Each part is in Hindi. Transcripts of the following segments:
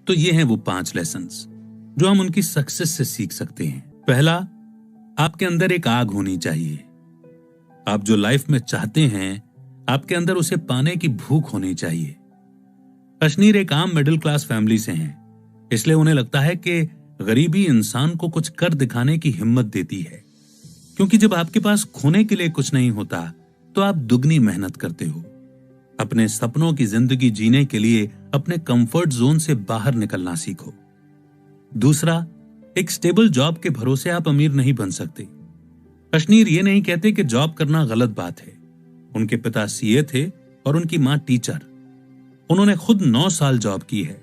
तो ये हैं वो 5 लेसन्स जो हम उनकी सक्सेस से सीख सकते हैं। पहला, आपके अंदर एक आग होनी चाहिए। आप जो लाइफ में चाहते हैं, आपके अंदर उसे पाने की भूख होनी चाहिए। अशनीर एक आम मिडिल क्लास फैमिली से हैं, इसलिए उन्हें लगता है कि गरीबी इंसान को कुछ कर दिखाने की हिम्मत देती है, क्योंकि जब आपके पास खोने के लिए कुछ नहीं होता तो आप दुगनी मेहनत करते हो। अपने सपनों की जिंदगी जीने के लिए अपने कंफर्ट जोन से बाहर निकलना सीखो। दूसरा, एक स्टेबल जॉब के भरोसे आप अमीर नहीं बन सकते। अशनीर ये नहीं कहते कि जॉब करना गलत बात है। उनके पिता सीए थे और उनकी मां टीचर। उन्होंने खुद 9 साल जॉब की है।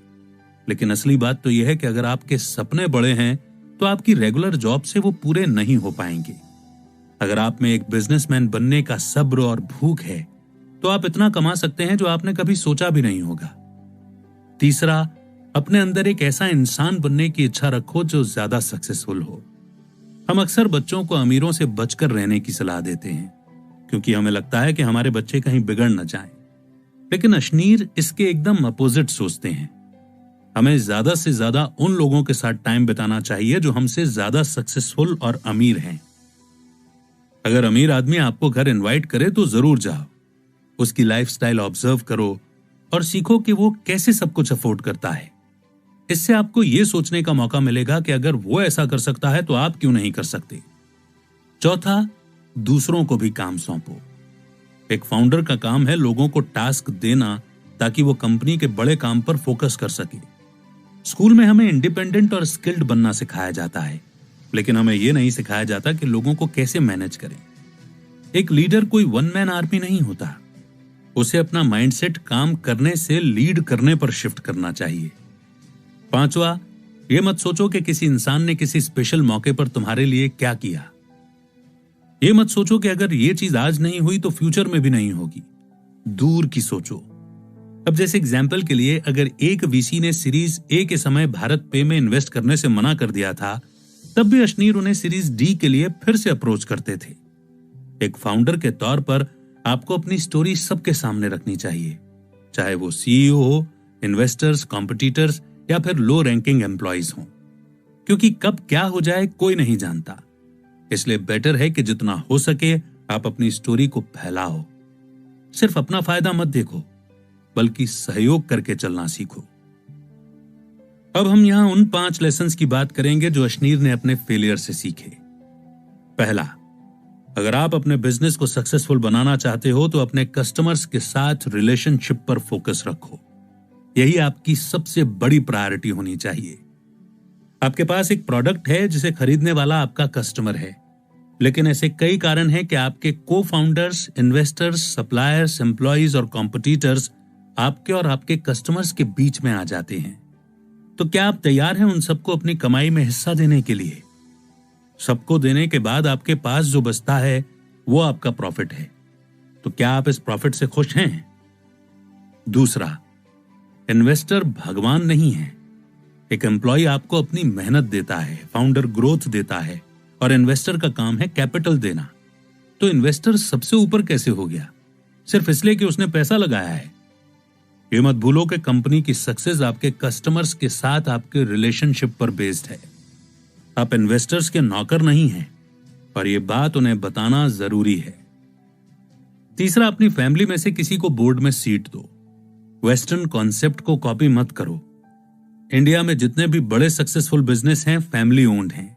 लेकिन असली बात तो यह है कि अगर आपके सपने बड़े हैं तो आपकी रेगुलर जॉब से वो पूरे नहीं हो पाएंगे। अगर आप में एक बिजनेसमैन बनने का सब्र और भूख है तो आप इतना कमा सकते हैं जो आपने कभी सोचा भी नहीं होगा। तीसरा, अपने अंदर एक ऐसा इंसान बनने की इच्छा रखो जो ज्यादा सक्सेसफुल हो। हम अक्सर बच्चों को अमीरों से बचकर रहने की सलाह देते हैं, क्योंकि हमें लगता है कि हमारे बच्चे कहीं बिगड़ न जाएं। लेकिन अशनीर इसके एकदम अपोजिट सोचते हैं। हमें ज्यादा से ज्यादा उन लोगों के साथ टाइम बिताना चाहिए जो हमसे ज्यादा सक्सेसफुल और अमीर हैं। अगर अमीर आदमी आपको घर इनवाइट करे तो जरूर जाओ। उसकी लाइफस्टाइल ऑब्जर्व करो और सीखो कि वो कैसे सब कुछ अफोर्ड करता है। इससे आपको यह सोचने का मौका मिलेगा कि अगर वो ऐसा कर सकता है तो आप क्यों नहीं कर सकते। चौथा, दूसरों को भी काम सौंपो। एक फाउंडर का काम है लोगों को टास्क देना ताकि वो कंपनी के बड़े काम पर फोकस कर सके। स्कूल में हमें इंडिपेंडेंट और स्किल्ड बनना सिखाया जाता है, लेकिन हमें यह नहीं सिखाया जाता कि लोगों को कैसे मैनेज करें। एक लीडर कोई वन मैन आर्मी नहीं होता। उसे अपना माइंडसेट काम करने से लीड करने पर शिफ्ट करना चाहिए। पांचवा, यह मत सोचो कि किसी इंसान ने किसी स्पेशल मौके पर तुम्हारे लिए क्या किया। यह मत सोचो कि अगर यह चीज आज नहीं हुई तो फ्यूचर में भी नहीं होगी। दूर की सोचो। अब जैसे एग्जाम्पल के लिए, अगर एक वीसी ने सीरीज ए के समय भारत पे में इन्वेस्ट करने से मना कर दिया था, तब भी अशनीर उन्हें सीरीज डी के लिए फिर से अप्रोच करते थे। एक फाउंडर के तौर पर आपको अपनी स्टोरी सबके सामने रखनी चाहिए, चाहे वो सीईओ हो, इन्वेस्टर्स, कॉम्पिटिटर्स या फिर लो रैंकिंग एम्प्लॉइज हों, क्योंकि कब क्या हो जाए कोई नहीं जानता। इसलिए बेटर है कि जितना हो सके आप अपनी स्टोरी को फैलाओ। सिर्फ अपना फायदा मत देखो, बल्कि सहयोग करके चलना सीखो। अब हम यहां उन 5 लेसन्स की बात करेंगे जो अशनीर ने अपने फेलियर से सीखे। पहला, अगर आप अपने बिजनेस को सक्सेसफुल बनाना चाहते हो तो अपने कस्टमर्स के साथ रिलेशनशिप पर फोकस रखो। यही आपकी सबसे बड़ी प्रायोरिटी होनी चाहिए। आपके पास एक प्रोडक्ट है जिसे खरीदने वाला आपका कस्टमर है, लेकिन ऐसे कई कारण हैं कि आपके को फाउंडर्स, इन्वेस्टर्स, सप्लायर्स, एम्प्लॉइज और कॉम्पिटिटर्स आपके और आपके कस्टमर्स के बीच में आ जाते हैं। तो क्या आप तैयार हैं उन सबको अपनी कमाई में हिस्सा देने के लिए? सबको देने के बाद आपके पास जो बचता है वो आपका प्रॉफिट है। तो क्या आप इस प्रॉफिट से खुश हैं? दूसरा, इन्वेस्टर भगवान नहीं है। एक एम्प्लॉय आपको अपनी मेहनत देता है, फाउंडर ग्रोथ देता है और इन्वेस्टर का काम है कैपिटल देना। तो इन्वेस्टर सबसे ऊपर कैसे हो गया? सिर्फ इसलिए कि उसने पैसा लगाया है। ये मत भूलो कि कंपनी की सक्सेस आपके कस्टमर्स के साथ आपके रिलेशनशिप पर बेस्ड है। आप इन्वेस्टर्स के नौकर नहीं हैं, पर यह बात उन्हें बताना जरूरी है। तीसरा, अपनी फैमिली में से किसी को बोर्ड में सीट दो। वेस्टर्न कॉन्सेप्ट को कॉपी मत करो। इंडिया में जितने भी बड़े सक्सेसफुल बिजनेस हैं फैमिली ओन्ड हैं,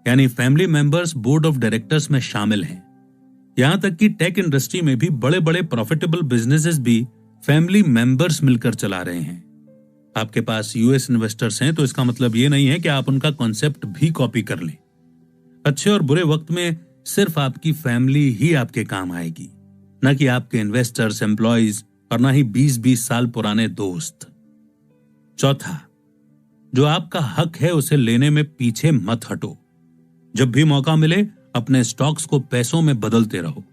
यानी family members board of directors में शामिल हैं। यहां तक कि टेक इंडस्ट्री में भी बड़े बड़े प्रॉफिटेबल बिजनेसेस भी फैमिली मेंबर्स मिलकर चला रहे हैं। आपके पास यूएस इन्वेस्टर्स हैं तो इसका मतलब ये नहीं है कि आप उनका कॉन्सेप्ट भी कॉपी कर लें। अच्छे और बुरे वक्त में सिर्फ आपकी फैमिली ही आपके काम आएगी, न कि आपके इन्वेस्टर्स, एम्प्लॉइज और न ही 20-20 साल पुराने दोस्त। चौथा, जो आपका हक है उसे लेने में पीछे मत हटो। जब भी मौका मिले अपने स्टॉक्स को पैसों में बदलते रहो।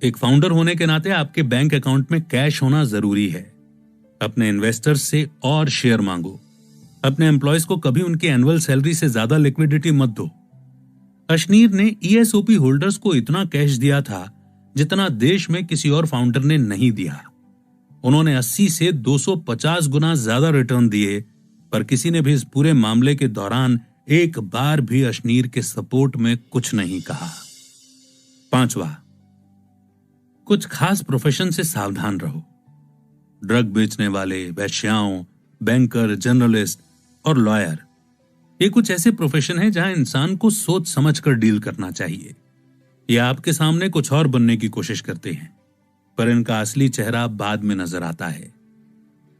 एक फाउंडर होने के नाते आपके बैंक अकाउंट में कैश होना जरूरी है। अपने इन्वेस्टर्स से और शेयर मांगो। अपने एम्प्लॉयज को कभी उनकी एनुअल सैलरी से ज्यादा लिक्विडिटी मत दो। अशनीर ने ईएसओपी होल्डर्स को इतना कैश दिया था जितना देश में किसी और फाउंडर ने नहीं दिया। उन्होंने 80 से 250 गुना ज्यादा रिटर्न दिए पर किसी ने भी इस पूरे मामले के दौरान एक बार भी अशनीर के सपोर्ट में कुछ नहीं कहा। 5वां, कुछ खास प्रोफेशन से सावधान रहो। ड्रग बेचने वाले, वेश्याओं, बैंकर, जर्नलिस्ट और लॉयर, ये कुछ ऐसे प्रोफेशन हैं जहां इंसान को सोच समझकर डील करना चाहिए। ये आपके सामने कुछ और बनने की कोशिश करते हैं, पर इनका असली चेहरा बाद में नजर आता है।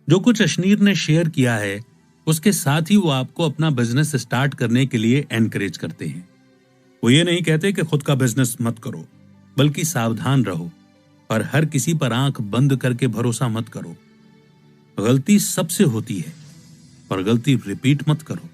जो कुछ अशनीर ने शेयर किया है, उसके साथ ही वो आपको अपना बिजनेस स्टार्ट करने के लिए एनकरेज करते हैं। वो ये नहीं कहते कि खुद का बिजनेस मत करो, बल्कि सावधान रहो और हर किसी पर आंख बंद करके भरोसा मत करो। गलती सबसे होती है, पर गलती रिपीट मत करो।